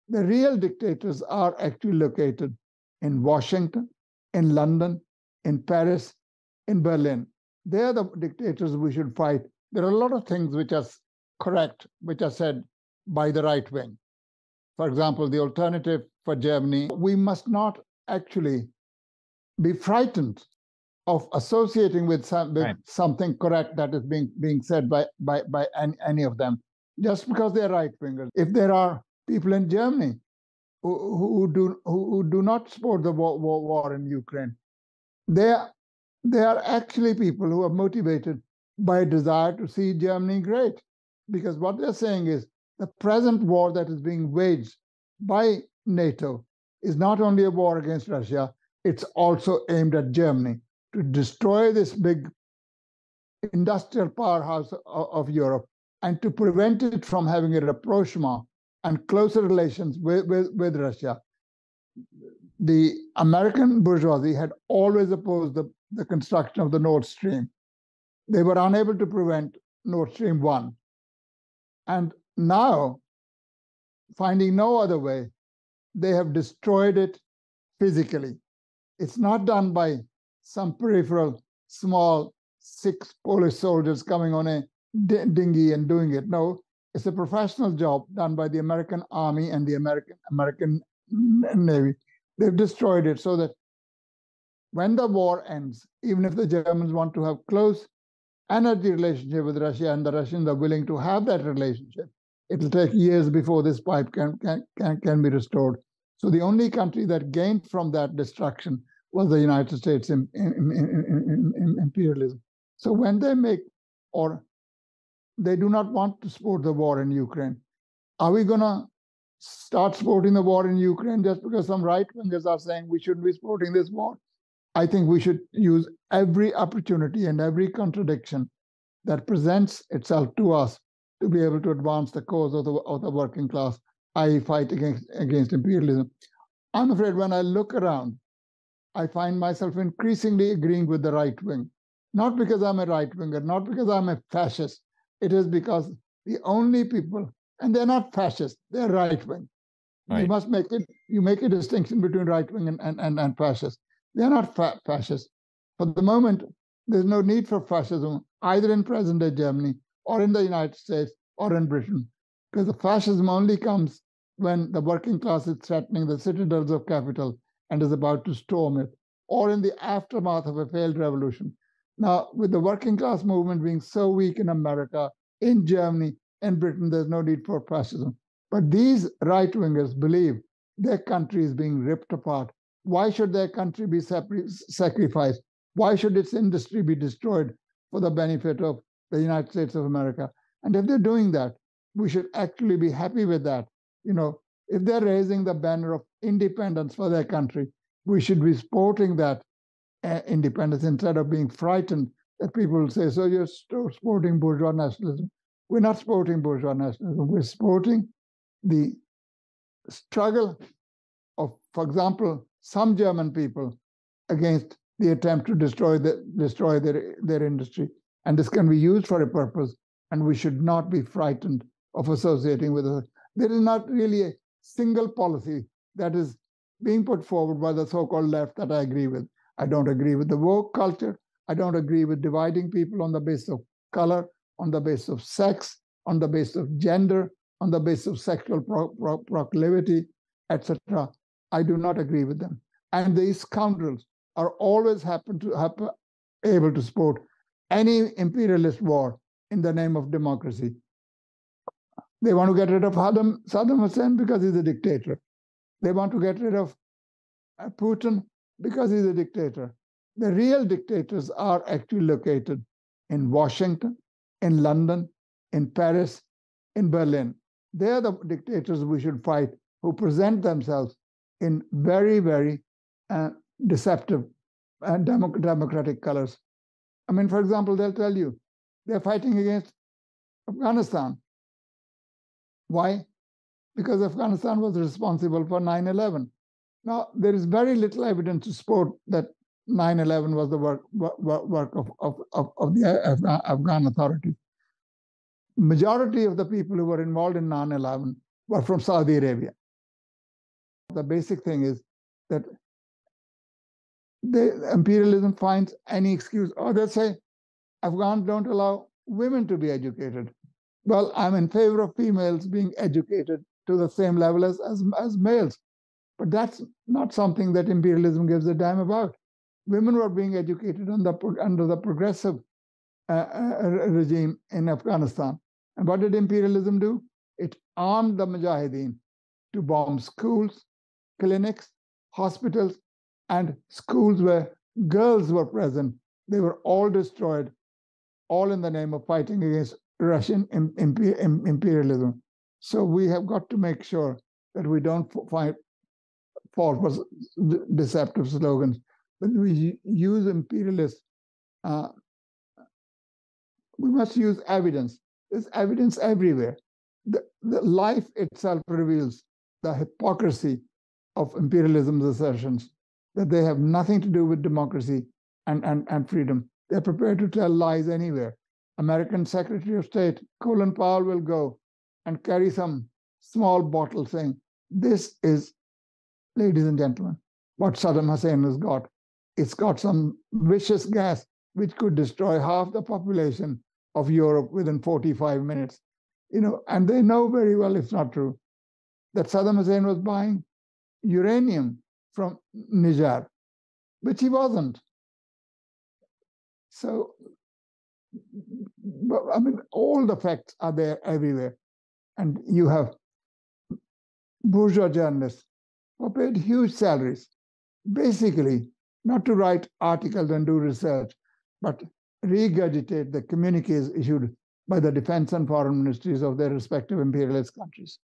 The real dictators are actually located in Washington, in London, in Paris, in Berlin. They are the dictators we should fight. There are a lot of things which are correct, which are said by the right wing. For example, the alternative for Germany, we must not actually be frightened of associating with something correct that is being said by any of them, just because they're right-wingers. If there are people in Germany who do not support the war in Ukraine, they are actually people who are motivated by a desire to see Germany great, because what they're saying is the present war that is being waged by NATO is not only a war against Russia, it's also aimed at Germany to destroy this big industrial powerhouse of Europe and to prevent it from having a rapprochement and closer relations with Russia. The American bourgeoisie had always opposed the construction of the Nord Stream. They were unable to prevent Nord Stream 1. And now, finding no other way, they have destroyed it physically. It's not done by some peripheral, small, 6 Polish soldiers coming on a dinghy and doing it. No, it's a professional job done by the American Army and the American Navy. They've destroyed it so that when the war ends, even if the Germans want to have close energy relationship with Russia and the Russians are willing to have that relationship, it'll take years before this pipe can be restored. So the only country that gained from that destruction was the United States in imperialism. So when they make, or they do not want to support the war in Ukraine, are we going to start supporting the war in Ukraine just because some right-wingers are saying we shouldn't be supporting this war? I think we should use every opportunity and every contradiction that presents itself to us to be able to advance the cause of the working class, i.e. fight against imperialism. I'm afraid when I look around, I find myself increasingly agreeing with the right wing, not because I'm a right-winger, not because I'm a fascist. It is because the only people, and they're not fascist, they're right-wing. Right. You make a distinction between right-wing and fascist. They're not fascist. For the moment, there's no need for fascism, either in present-day Germany or in the United States or in Britain, because the fascism only comes when the working class is threatening the citadels of capital and is about to storm it, or in the aftermath of a failed revolution. Now, with the working class movement being so weak in America, in Germany, in Britain, there's no need for fascism. But these right-wingers believe their country is being ripped apart. Why should their country be sacrificed? Why should its industry be destroyed for the benefit of the United States of America? And if they're doing that, we should actually be happy with that. You know, if they're raising the banner of independence for their country, we should be supporting that independence instead of being frightened that people will say, so you're supporting bourgeois nationalism. We're not supporting bourgeois nationalism. We're supporting the struggle of, for example, some German people against the attempt to destroy their industry. And this can be used for a purpose, and we should not be frightened of associating with it. There is not really a single policy that is being put forward by the so-called left that I agree with. I don't agree with the woke culture. I don't agree with dividing people on the basis of color, on the basis of sex, on the basis of gender, on the basis of sexual proclivity, etc. I do not agree with them. And these scoundrels are always able to support any imperialist war in the name of democracy. They want to get rid of Saddam Hussein because he's a dictator. They want to get rid of Putin because he's a dictator. The real dictators are actually located in Washington, in London, in Paris, in Berlin. They are the dictators we should fight, who present themselves in very, very deceptive and democratic colors. I mean, for example, they'll tell you they're fighting against Afghanistan. Why? Because Afghanistan was responsible for 9/11. Now, there is very little evidence to support that 9/11 was the work of the Afghan authorities. Majority of the people who were involved in 9/11 were from Saudi Arabia. the basic thing is that the imperialism finds any excuse, or they say, Afghans don't allow women to be educated. Well, I'm in favor of females being educated to the same level as males, but that's not something that imperialism gives a damn about. Women were being educated under the progressive regime in Afghanistan. And what did imperialism do? It armed the Mujahideen to bomb schools, clinics, hospitals, and schools where girls were present. They were all destroyed, all in the name of fighting against Russian imperialism. So we have got to make sure that we don't fall for deceptive slogans. When we use imperialists, we must use evidence. There's evidence everywhere. The life itself reveals the hypocrisy of imperialism's assertions that they have nothing to do with democracy and freedom. They're prepared to tell lies anywhere. American Secretary of State Colin Powell will go and carry some small bottle saying, this is, ladies and gentlemen, what Saddam Hussein has got. It's got some vicious gas which could destroy half the population of Europe within 45 minutes. And they know very well it's not true, that Saddam Hussein was buying uranium from Niger, which he wasn't. So, I mean, all the facts are there everywhere. And you have bourgeois journalists who are paid huge salaries, basically not to write articles and do research, but regurgitate the communiques issued by the defense and foreign ministries of their respective imperialist countries.